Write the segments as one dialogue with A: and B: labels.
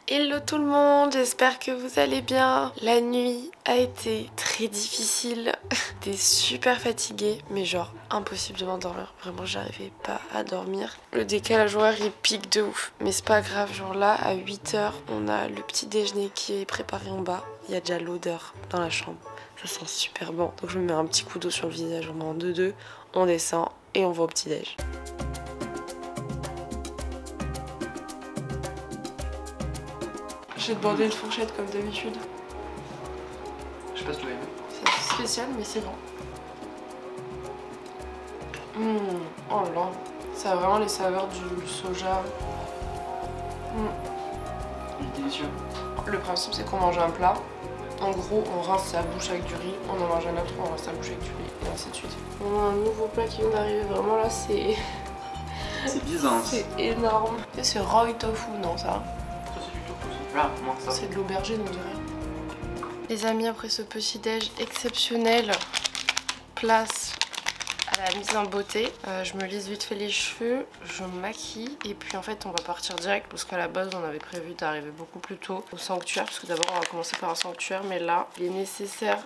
A: Hello tout le monde, j'espère que vous allez bien. La nuit a été très difficile. J'étais super fatiguée, mais genre impossible de m'endormir. Vraiment, j'arrivais pas à dormir. Le décalage horaire il pique de ouf, mais c'est pas grave. Genre là, à 8 h, on a le petit déjeuner qui est préparé en bas. Il y a déjà l'odeur dans la chambre. Ça sent super bon. Donc je me mets un petit coup d'eau sur le visage, on met en 2-2, on descend et on va au petit déj. Je vais te border une fourchette comme d'habitude.
B: Je sais pas si tu vas aimer.
A: C'est spécial mais c'est bon. Oh là là, ça a vraiment les saveurs du soja.
B: Il est délicieux.
A: Le principe c'est qu'on mange un plat. En gros on rince sa bouche avec du riz, on en mange un autre, on rince sa bouche avec du riz et ainsi de suite. On a un nouveau plat qui vient d'arriver, vraiment là c'est...
B: C'est bizarre.
A: C'est énorme. C'est Roy Tofu, non ça?
B: Là, moi, ça.
A: C'est de l'aubergine on dirait. Les amis, après ce petit déj exceptionnel, place à la mise en beauté. Je me lisse vite fait les cheveux, je me maquille et puis en fait on va partir direct parce qu'à la base on avait prévu d'arriver beaucoup plus tôt au sanctuaire parce que d'abord on va commencer par un sanctuaire mais là il est nécessaire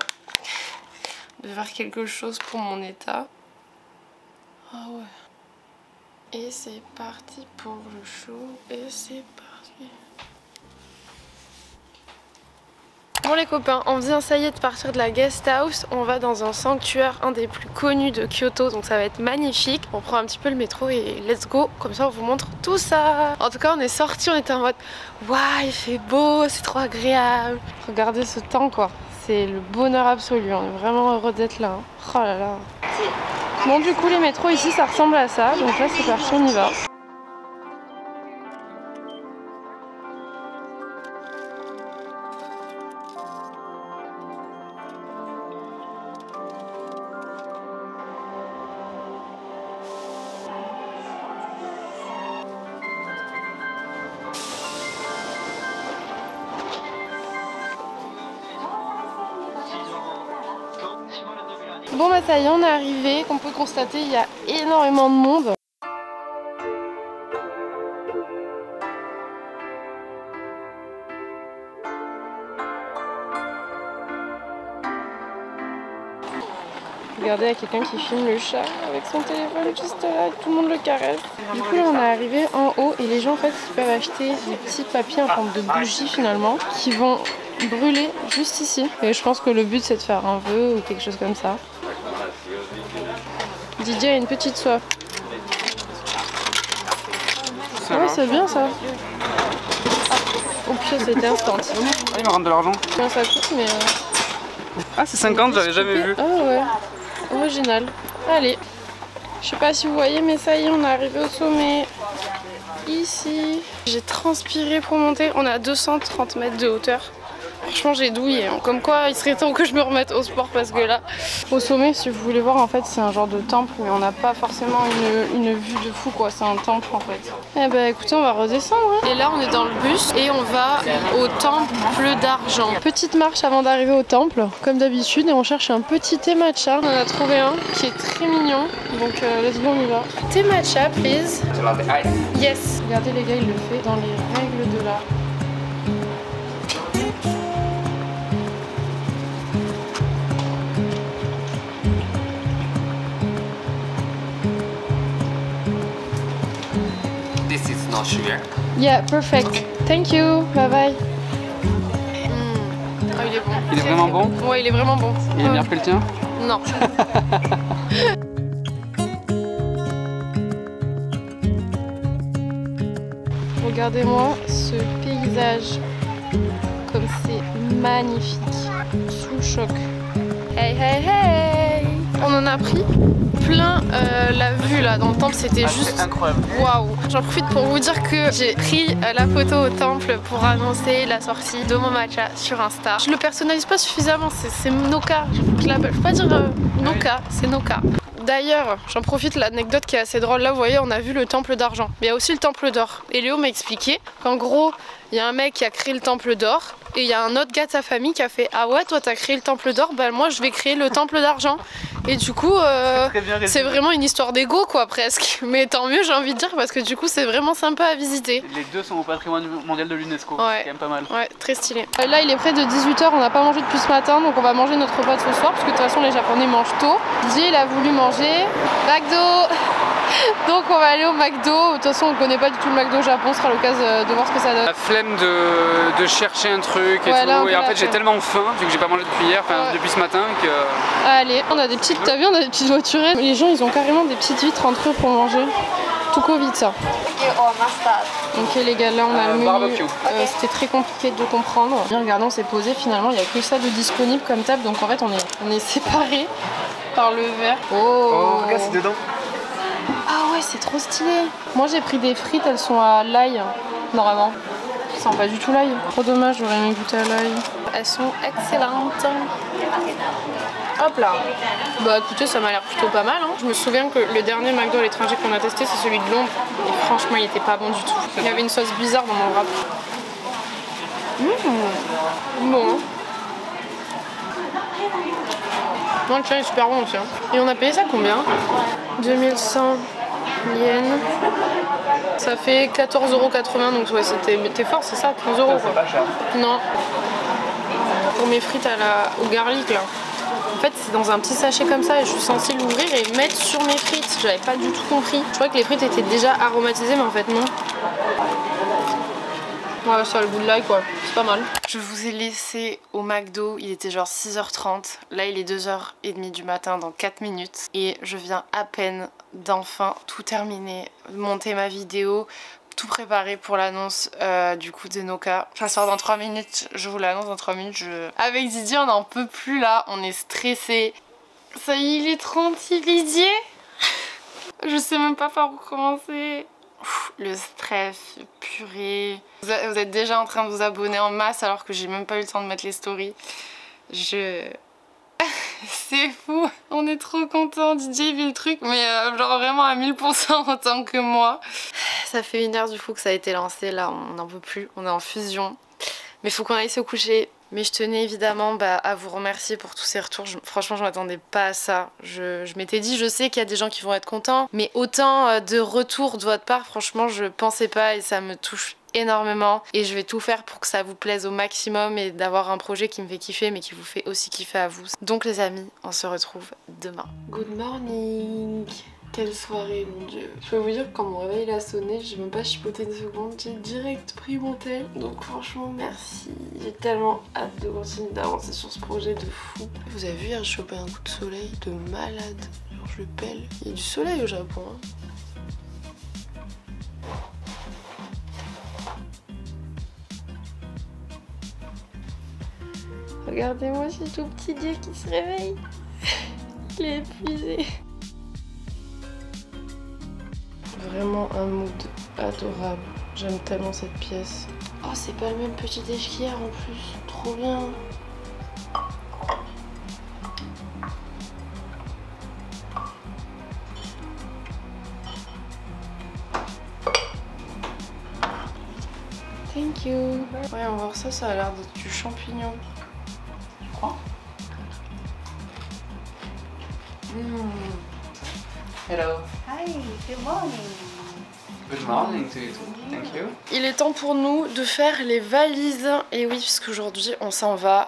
A: de faire quelque chose pour mon état. Ah ouais. Et c'est parti pour le show et c'est parti. Bon les copains, on vient ça y est de partir de la guest house, on va dans un sanctuaire, un des plus connus de Kyoto, donc ça va être magnifique. On prend un petit peu le métro et let's go, comme ça on vous montre tout ça. En tout cas on est sortis, on était en mode waouh il fait beau, c'est trop agréable. Regardez ce temps quoi, c'est le bonheur absolu, on est vraiment heureux d'être là. Oh là là. Bon du coup les métros ici ça ressemble à ça, donc là c'est parti, on y va. Bon bah ça y est, on est arrivé. Comme on peut constater, il y a énormément de monde. Regardez, il y a quelqu'un qui filme le chat avec son téléphone juste là, et tout le monde le caresse. Du coup là on est arrivé en haut et les gens en fait ils peuvent acheter des petits papiers en forme de bougies finalement qui vont brûler juste ici. Et je pense que le but c'est de faire un vœu ou quelque chose comme ça. Didier a une petite soif. Ouais c'est bien ça. Oh putain c'était instant.
B: Ah il me rend de l'argent.
A: Combien ça coûte mais...
B: Ah c'est 50, j'avais jamais vu.
A: Ah ouais, original. Allez, je sais pas si vous voyez mais ça y est on est arrivé au sommet. Ici. J'ai transpiré pour monter, on est à 230 mètres de hauteur. Franchement j'ai douillé, hein. Comme quoi il serait temps que je me remette au sport parce que là, au sommet si vous voulez voir en fait c'est un genre de temple mais on n'a pas forcément une vue de fou quoi, c'est un temple en fait. Eh ben écoutez on va redescendre hein. Et là on est dans le bus et on va au temple d'argent. Petite marche avant d'arriver au temple comme d'habitude et on cherche un petit thé matcha. On en a trouvé un qui est très mignon donc let's go on y va. Thé matcha please. Yes. Regardez les gars il le fait dans les règles de l'art.
B: This is not sugar.
A: Yeah, perfect. Thank you. Bye bye. Oh, il est bon.
B: Il est vraiment bon?
A: Ouais, il est vraiment bon.
B: Il est meilleur que le tien?
A: Non. Regardez-moi ce paysage. Comme c'est magnifique. Sous le choc. Hey, hey, hey! On en a pris plein la vue là dans le temple, c'était juste
B: incroyable.
A: Waouh! J'en profite pour vous dire que j'ai pris la photo au temple pour annoncer la sortie de mon matcha sur Insta. Je le personnalise pas suffisamment, c'est Noka. Je l'appelle, faut pas dire Noka, c'est Noka. D'ailleurs, j'en profite, l'anecdote qui est assez drôle, là vous voyez on a vu le temple d'argent, mais il y a aussi le temple d'or. Et Léo m'a expliqué qu'en gros, il y a un mec qui a créé le temple d'or et il y a un autre gars de sa famille qui a fait ah ouais toi t'as créé le temple d'or, bah moi je vais créer le temple d'argent. Et du coup, c'est vraiment une histoire d'ego quoi presque. Mais tant mieux j'ai envie de dire parce que du coup c'est vraiment sympa à visiter.
B: Les deux sont au patrimoine mondial de l'UNESCO,
A: ouais.
B: C'est quand même pas mal.
A: Ouais, très stylé. Là il est près de 18 h, on n'a pas mangé depuis ce matin donc on va manger notre repas de ce soir parce que de toute façon les Japonais mangent tôt. Didier il a voulu manger McDo. Donc on va aller au McDo. De toute façon on connaît pas du tout le McDo au Japon, ce sera l'occasion de voir ce que ça donne.
B: La flemme de chercher un truc et
A: ouais,
B: tout.
A: Là,
B: et en fait j'ai tellement faim vu que j'ai pas mangé depuis hier, depuis ce matin que...
A: Allez, on a des petites, t'as vu, on a des petites voiturettes. Les gens ils ont carrément des petites vitres entre eux pour manger. Tout Covid ça. Ok les gars, là on a le menu. C'était très compliqué de comprendre. Bien regardez, on s'est posé finalement, il n'y a que ça de disponible comme table. Donc en fait on est séparés par le verre.
B: Oh regarde c'est dedans.
A: Ah ouais c'est trop stylé. Moi j'ai pris des frites, elles sont à l'ail normalement. Ça sent pas du tout l'ail. Trop dommage, j'aurais aimé goûter à l'ail. Elles sont excellentes. Hop là. Bah écoutez, ça m'a l'air plutôt pas mal. Hein. Je me souviens que le dernier McDo à l'étranger qu'on a testé, c'est celui de Londres. Et franchement, il était pas bon du tout. Il y avait une sauce bizarre dans mon wrap. Bon. Hein. Non, le tien est super bon aussi. Hein. Et on a payé ça combien? 2100 yens. Ça fait 14,80 €, donc ouais, t'es fort, c'est ça, 15 €.
B: C'est pas cher.
A: Non. Pour mes frites au garlic là. En fait, c'est dans un petit sachet comme ça et je suis censée l'ouvrir et mettre sur mes frites. J'avais pas du tout compris. Je croyais que les frites étaient déjà aromatisées, mais en fait non. Ouais, ça a le goût de l'ail quoi, c'est pas mal. Je vous ai laissé au McDo, il était genre 6 h 30. Là il est 2 h 30 du matin dans 4 minutes. Et je viens à peine d'enfin tout terminer, monter ma vidéo, tout préparé pour l'annonce du coup de Noka. Ça sort dans 3 minutes, je vous l'annonce dans 3 minutes. Avec Didier on n'en peut plus là, on est stressé. Ça y est, il est 30, Didier. Je sais même pas par où commencer. Le stress, purée. Vous êtes déjà en train de vous abonner en masse alors que j'ai même pas eu le temps de mettre les stories. C'est fou, on est trop contents. Didier vit le truc, mais genre vraiment à 1000% autant que moi. Ça fait 1 heure du coup que ça a été lancé, là on n'en peut plus, on est en fusion. Mais faut qu'on aille se coucher. Mais je tenais évidemment à vous remercier pour tous ces retours. Franchement, je m'attendais pas à ça. Je m'étais dit, je sais qu'il y a des gens qui vont être contents, mais autant de retours de votre part, franchement, je pensais pas et ça me touche énormément. Et je vais tout faire pour que ça vous plaise au maximum et d'avoir un projet qui me fait kiffer, mais qui vous fait aussi kiffer à vous. Donc les amis, on se retrouve demain. Good morning! Quelle soirée, mon dieu. Je peux vous dire que quand mon réveil a sonné, j'ai même pas chipoté une seconde, j'ai direct pris mon tel. Donc franchement, merci. J'ai tellement hâte de continuer d'avancer sur ce projet de fou. Vous avez vu, hier, je chopé un coup de soleil de malade. Genre, je pèle. Il y a du soleil au Japon, hein. Regardez-moi ce tout petit dieu qui se réveille. Il est épuisé. Vraiment un mood adorable. J'aime tellement cette pièce. Oh, c'est pas le même petit déj qu'hier en plus. Trop bien. Thank you. Ouais, on va voir ça, ça a l'air d'être du champignon.
B: Tu crois? Hello.
C: Hi, good morning.
B: Good morning to you. Thank you.
A: Il est temps pour nous de faire les valises. Et oui, puisqu'aujourd'hui on s'en va.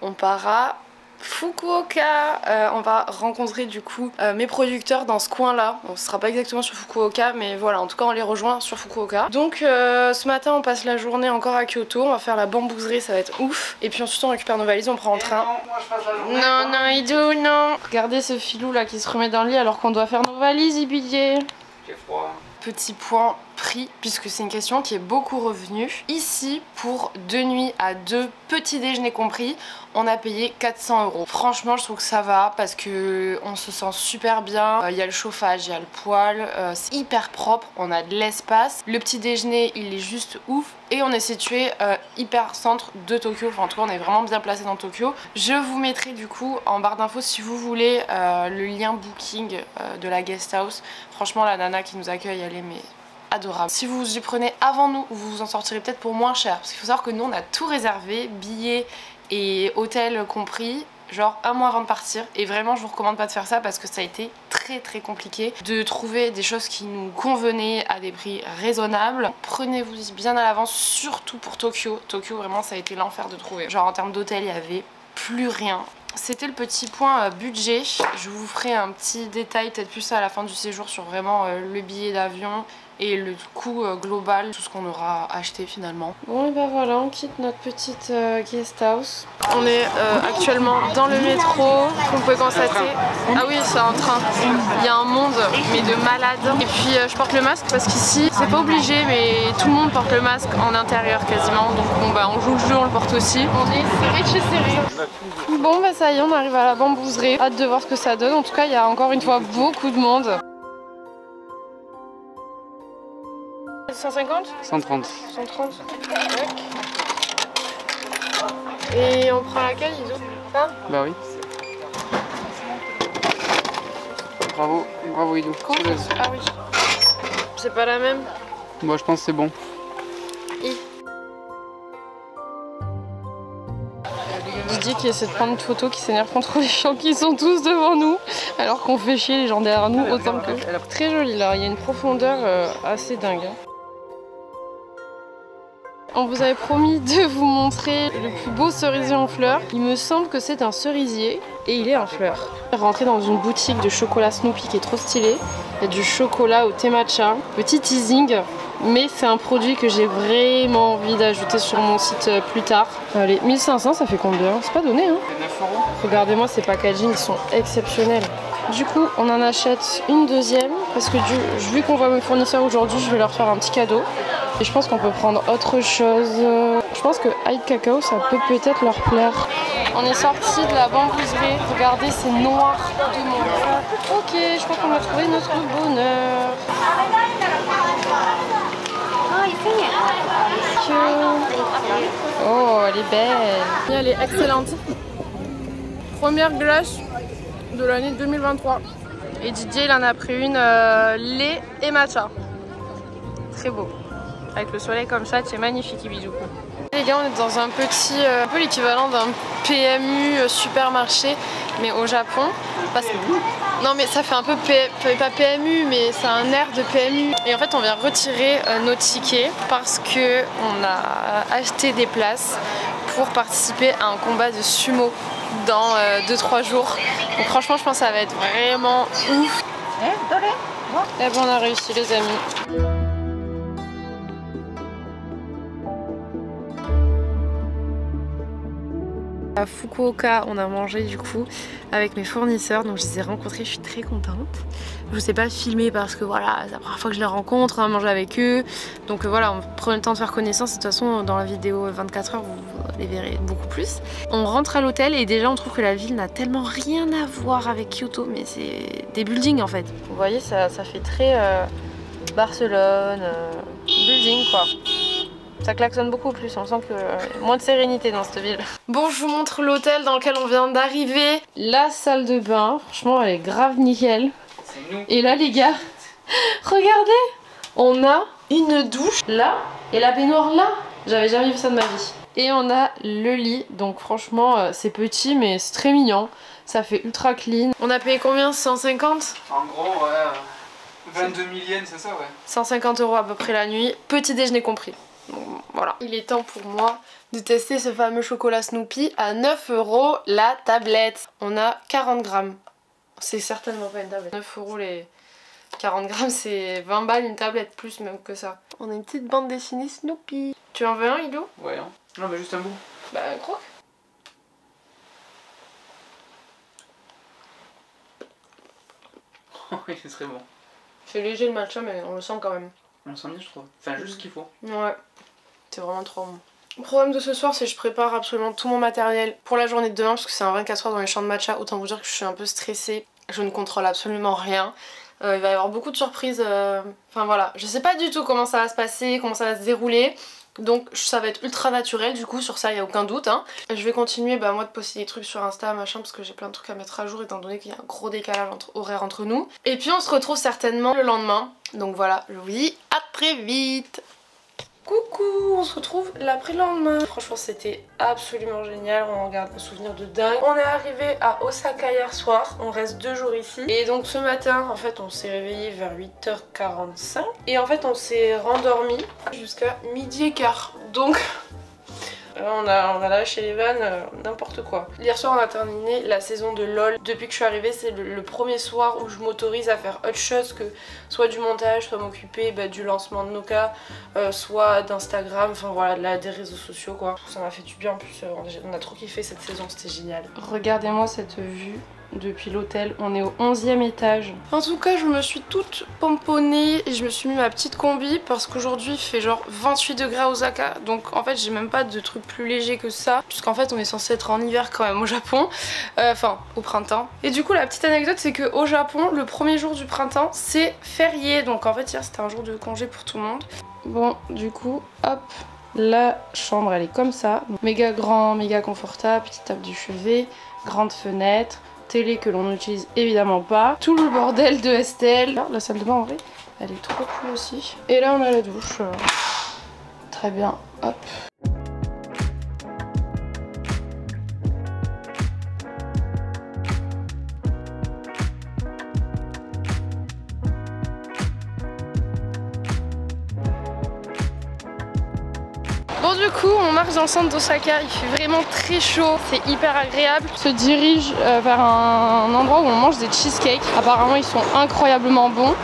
A: On part à Fukuoka. On va rencontrer du coup mes producteurs dans ce coin là. On sera pas exactement sur Fukuoka, mais voilà, en tout cas on les rejoint sur Fukuoka. Donc ce matin on passe la journée encore à Kyoto. On va faire la bambouserie, ça va être ouf. Et puis ensuite on récupère nos valises, on prend le train.
B: Non, moi je passe la journée.
A: Non, non, Idou, non. Regardez ce filou là qui se remet dans le lit alors qu'on doit faire nos valises, Ibidier.
B: J'ai froid.
A: Petit point prix, puisque c'est une question qui est beaucoup revenue. Ici, pour 2 nuits à 2 petits déjeuners compris, on a payé 400 €. Franchement, je trouve que ça va parce que on se sent super bien. Il y a le chauffage, il y a le poêle, c'est hyper propre, on a de l'espace. Le petit déjeuner, il est juste ouf. Et on est situé hyper centre de Tokyo. Enfin, en tout cas, on est vraiment bien placé dans Tokyo. Je vous mettrai du coup en barre d'infos si vous voulez le lien booking de la guest house. Franchement, la nana qui nous accueille, elle est mais adorable. Si vous y prenez avant nous, vous vous en sortirez peut-être pour moins cher. Parce qu'il faut savoir que nous, on a tout réservé, billets et hôtel compris. genre un mois avant de partir. Et vraiment je vous recommande pas de faire ça parce que ça a été très compliqué de trouver des choses qui nous convenaient à des prix raisonnables. Prenez-vous bien à l'avance, surtout pour Tokyo. Tokyo vraiment ça a été l'enfer de trouver. Genre en termes d'hôtel il y avait plus rien. C'était le petit point budget. Je vous ferai un petit détail peut-être plus à la fin du séjour sur vraiment le billet d'avion et le coût global, tout ce qu'on aura acheté finalement. Bon et ben voilà, on quitte notre petite guest house. On est actuellement dans le métro, comme vous pouvez constater. Ah oui, c'est un train. Il y a un monde, mais de malades. Et puis je porte le masque parce qu'ici, c'est pas obligé, mais tout le monde porte le masque en intérieur quasiment. Donc bon bah on joue le jeu, on le porte aussi. On est serré de chez serré. Bon bah ça y est, on arrive à la bambouserie. Hâte de voir ce que ça donne. En tout cas, il y a encore une fois beaucoup de monde. 150
B: 130.
A: 130. Et on prend laquelle, Iso? Ça?
B: Bah oui. Bravo, bravo Ido.
A: Ah oui. C'est pas la même?
B: Moi je pense que c'est bon.
A: Didier qui essaie de prendre une photo, qui s'énerve contre les gens qui sont tous devant nous, alors qu'on fait chier les gens derrière nous autant que... Très joli là, il y a une profondeur assez dingue. On vous avait promis de vous montrer le plus beau cerisier en fleurs. Il me semble que c'est un cerisier et il est en fleurs. Rentrer dans une boutique de chocolat Snoopy qui est trop stylé. Il y a du chocolat au thé matcha. Petit teasing, mais c'est un produit que j'ai vraiment envie d'ajouter sur mon site plus tard. Allez, 1500 ça fait combien? C'est pas donné hein.
B: 9 €.
A: Regardez-moi ces packaging, ils sont exceptionnels. Du coup, on en achète une deuxième parce que vu qu'on voit mes fournisseurs aujourd'hui, je vais leur faire un petit cadeau. Et je pense qu'on peut prendre autre chose. Je pense que Hide Cacao, ça peut peut-être leur plaire. On est sorti de la bambouserie. Regardez, c'est noir de mon. Ok, je crois qu'on a trouvé notre bonheur. Oh, elle est belle. Elle est excellente. Première glace de l'année 2023. Et Didier, il en a pris une lait et matcha. Très beau. Avec le soleil comme ça, c'est magnifique, bisous. Les gars, on est dans un petit, un peu l'équivalent d'un PMU supermarché, mais au Japon. Parce que, non mais ça fait un peu, pas PMU, mais c'est un air de PMU. Et en fait, on vient retirer nos tickets parce que on a acheté des places pour participer à un combat de sumo dans 2-3 jours. Donc franchement, je pense que ça va être vraiment ouf. Et bon, on a réussi les amis. À Fukuoka, on a mangé du coup avec mes fournisseurs, donc je les ai rencontrés, je suis très contente. Je ne vous ai pas filmé parce que voilà, c'est la première fois que je les rencontre, on a mangé avec eux. Donc voilà, on prend le temps de faire connaissance. De toute façon, dans la vidéo 24 heures, vous les verrez beaucoup plus. On rentre à l'hôtel et déjà on trouve que la ville n'a tellement rien à voir avec Kyoto, mais c'est des buildings en fait. Vous voyez, ça fait très Barcelone, building quoi. Ça klaxonne beaucoup plus, on sent que moins de sérénité dans cette ville. Bon, je vous montre l'hôtel dans lequel on vient d'arriver. La salle de bain, franchement elle est grave nickel. Et là les gars, regardez, on a une douche là et la baignoire là. J'avais jamais vu ça de ma vie. Et on a le lit, donc franchement c'est petit mais c'est très mignon. Ça fait ultra clean. On a payé combien? 150?
B: En gros, ouais, 22 000 yens, c'est ça, ouais.
A: 150 € à peu près la nuit, petit déjeuner compris. Donc, voilà. Il est temps pour moi de tester ce fameux chocolat Snoopy à 9 € la tablette. On a 40 grammes. C'est certainement pas une tablette. 9 € les 40 grammes, c'est 20 balles une tablette, plus même que ça. On a une petite bande dessinée Snoopy. Tu en veux un, Ido?
B: Ouais, hein. Non, mais juste un bout.
A: Bah, croque.
B: Oui, ce serait bon.
A: C'est léger le matcha, mais on le sent quand même.
B: On le sent bien, je trouve. Enfin, juste ce qu'il faut.
A: Ouais, c'est vraiment trop bon. Le problème de ce soir, c'est que je prépare absolument tout mon matériel pour la journée de demain, parce que c'est un 24 heures dans les champs de matcha. Autant vous dire que je suis un peu stressée. Je ne contrôle absolument rien. Il va y avoir beaucoup de surprises. Enfin voilà, je sais pas du tout comment ça va se passer, comment ça va se dérouler. Donc ça va être ultra naturel, du coup sur ça il n'y a aucun doute hein. Je vais continuer moi de poster des trucs sur Insta machin parce que j'ai plein de trucs à mettre à jour étant donné qu'il y a un gros décalage horaire entre nous. Et puis on se retrouve certainement le lendemain. Donc voilà, je vous dis à très vite. Coucou, on se retrouve l'après-lendemain. Franchement c'était absolument génial, on garde un souvenir de dingue. On est arrivé à Osaka hier soir, on reste 2 jours ici. Et donc ce matin en fait on s'est réveillé vers 8h45. Et en fait on s'est rendormi jusqu'à 12h15. Donc... on a lâché les vannes, n'importe quoi. Hier soir on a terminé la saison de LOL. Depuis que je suis arrivée c'est le premier soir où je m'autorise à faire autre chose que soit du montage, soit m'occuper du lancement de Noka, soit d'Instagram, enfin voilà, des réseaux sociaux quoi. Ça m'a fait du bien en plus, on a trop kiffé cette saison, c'était génial. Regardez-moi cette vue. Depuis l'hôtel, on est au 11e étage. En tout cas je me suis toute pomponnée et je me suis mis ma petite combi parce qu'aujourd'hui il fait genre 28 degrés à Osaka. Donc en fait j'ai même pas de truc plus léger que ça, puisqu'en fait on est censé être en hiver quand même au Japon, enfin au printemps. Et du coup la petite anecdote c'est que au Japon le premier jour du printemps c'est férié, donc en fait hier c'était un jour de congé pour tout le monde. Bon du coup hop, la chambre elle est comme ça, méga grand, méga confortable, petite table du chevet, grande fenêtre, télé que l'on n'utilise évidemment pas, tout le bordel de Estelle. La salle de bain en vrai elle est trop cool aussi. Et là on a la douche, très bien, hop. Bon du coup on marche dans le centre d'Osaka, il fait vraiment très chaud, c'est hyper agréable. On se dirige vers un endroit où on mange des cheesecakes, apparemment ils sont incroyablement bons.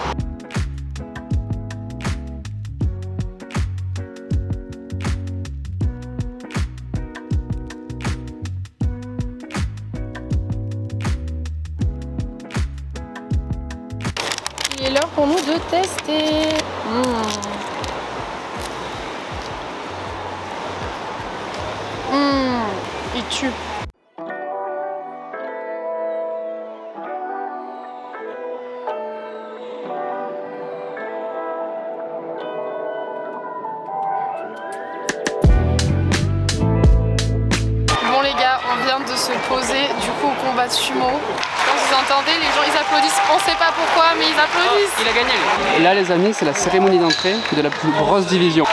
A: Il est l'heure pour nous de tester. Il tue. Bon les gars, on vient de se poser du coup au combat de sumo. Quand vous entendez, les gens ils applaudissent, on sait pas pourquoi mais ils applaudissent.
B: Il a gagné. Et là les amis, c'est la cérémonie d'entrée de la plus grosse division.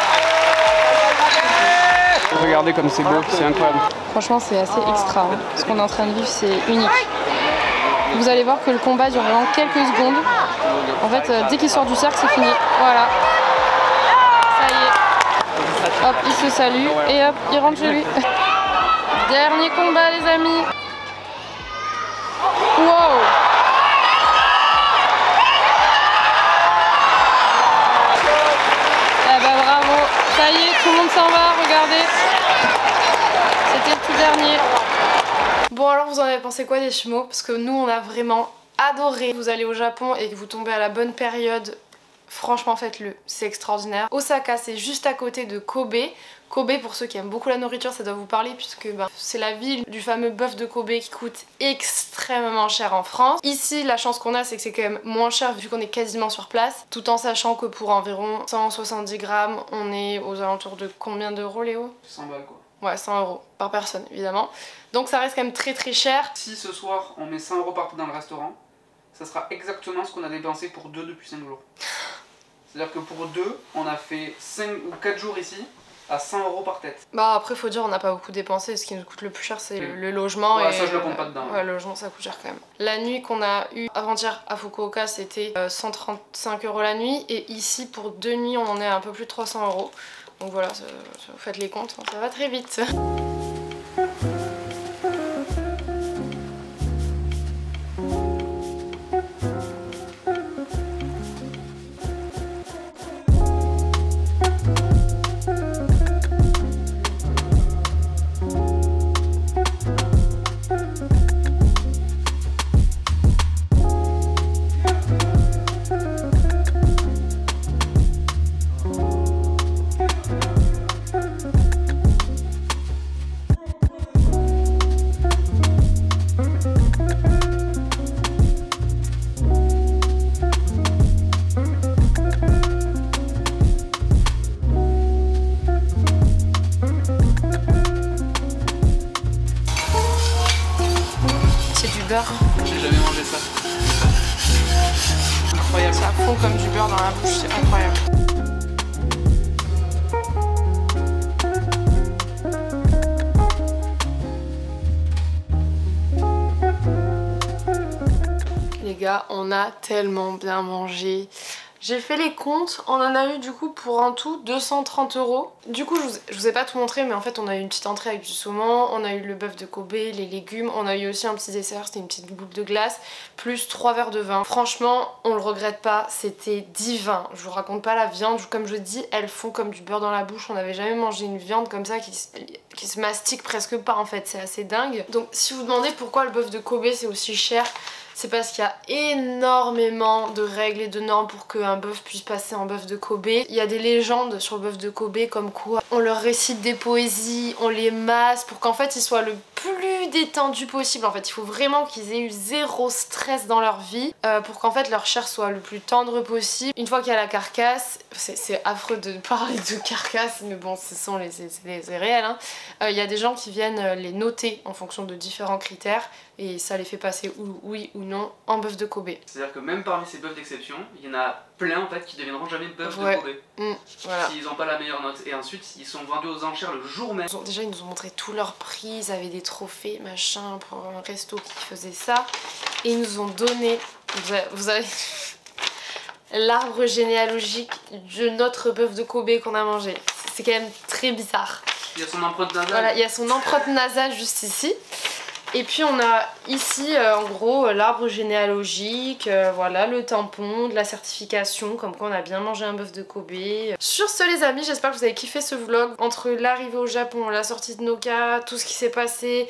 B: Regardez comme c'est beau, c'est incroyable.
A: Franchement c'est assez extra, hein. Ce qu'on est en train de vivre c'est unique. Vous allez voir que le combat dure vraiment quelques secondes. En fait dès qu'il sort du cercle c'est fini. Voilà. Ça y est. Hop, il se salue et hop, il rentre chez lui. Dernier combat les amis. Wow. Eh ben bravo. Ça y est, tout le monde s'en va, regardez. C'était le tout dernier. Bon alors vous en avez pensé quoi des sumo? Parce que nous on a vraiment adoré. Vous allez au Japon et que vous tombez à la bonne période, franchement faites-le, c'est extraordinaire. Osaka c'est juste à côté de Kobe. Kobe pour ceux qui aiment beaucoup la nourriture ça doit vous parler puisque c'est la ville du fameux bœuf de Kobe qui coûte extrêmement cher en France. Ici la chance qu'on a c'est que c'est quand même moins cher vu qu'on est quasiment sur place, tout en sachant que pour environ 170 grammes on est aux alentours de combien d'euros Léo?
B: 100 balles quoi.
A: Ouais 100 € par personne évidemment, donc ça reste quand même très très cher.
B: Si ce soir on met 100 € partout dans le restaurant, ça sera exactement ce qu'on a dépensé pour 2 depuis 5 jours. C'est-à-dire que pour 2 on a fait 5 ou 4 jours ici à 100 € par tête. Bah après faut dire on n'a pas beaucoup dépensé, ce qui nous coûte le plus cher c'est le logement. Ouais, et ça je le compte pas dedans. Ouais, le logement ça coûte cher quand même. La nuit qu'on a eue avant-hier à Fukuoka c'était 135 € la nuit et ici pour 2 nuits on en est à un peu plus de 300 €. Donc voilà, vous faites les comptes, ça va très vite. J'ai jamais mangé ça. Incroyable.
A: Ça fond comme du beurre dans la bouche, c'est incroyable. gars, on a tellement bien mangé. J'ai fait les comptes, on en a eu du coup pour un tout 230 €. Du coup je vous ai pas tout montré, mais en fait on a eu une petite entrée avec du saumon, on a eu le bœuf de Kobe, les légumes, on a eu aussi un petit dessert, c'était une petite boule de glace, plus 3 verres de vin. Franchement on le regrette pas, c'était divin. Je vous raconte pas la viande, comme je dis, elles font comme du beurre dans la bouche. On n'avait jamais mangé une viande comme ça qui se mastique presque pas en fait, c'est assez dingue. Donc si vous demandez pourquoi le bœuf de Kobe c'est aussi cher, c'est parce qu'il y a énormément de règles et de normes pour qu'un bœuf puisse passer en bœuf de Kobe. Il y a des légendes sur le bœuf de Kobe comme quoi on leur récite des poésies, on les masse pour qu'en fait ils soient le plus détendus possible. En fait il faut vraiment qu'ils aient eu zéro stress dans leur vie pour qu'en fait leur chair soit le plus tendre possible. Une fois qu'il y a la carcasse, c'est affreux de parler de carcasse mais bon c'est réel hein. Il y a des gens qui viennent les noter en fonction de différents critères et ça les fait passer oui ou non en bœuf de Kobe.
B: C'est-à-dire que même parmi ces bœufs d'exception, il y en a plein en fait qui deviendront jamais bœufs de Kobe.
A: Voilà.
B: S'ils n'ont pas la meilleure note. Et ensuite ils sont vendus aux enchères le jour même.
A: Déjà ils nous ont montré tous leurs prix, ils avaient des trophées machin pour un resto qui faisait ça. Et ils nous ont donné, vous avez l'arbre généalogique de notre bœuf de Kobe qu'on a mangé. C'est quand même très bizarre.
B: Il y a son empreinte nasale.
A: Voilà, il y a son empreinte nasale juste ici. Et puis on a ici en gros l'arbre généalogique, voilà le tampon, de la certification, comme quoi on a bien mangé un bœuf de Kobe. Sur ce les amis, j'espère que vous avez kiffé ce vlog. Entre l'arrivée au Japon, la sortie de Noka, tout ce qui s'est passé,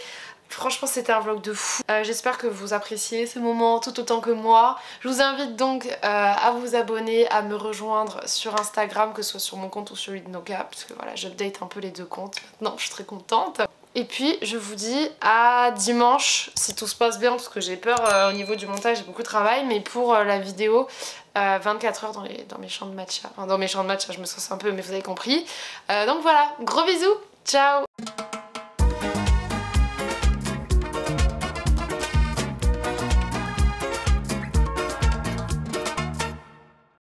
A: franchement c'était un vlog de fou. J'espère que vous appréciez ce moment tout autant que moi. Je vous invite donc à vous abonner, à me rejoindre sur Instagram, que ce soit sur mon compte ou sur celui de Noka, parce que voilà j'update un peu les deux comptes maintenant, je suis très contente. Et puis je vous dis à dimanche si tout se passe bien parce que j'ai peur au niveau du montage, j'ai beaucoup de travail, mais pour la vidéo 24 heures dans mes champs de matcha. Enfin dans mes champs de matcha je me sauce un peu mais vous avez compris. Donc voilà, gros bisous, ciao.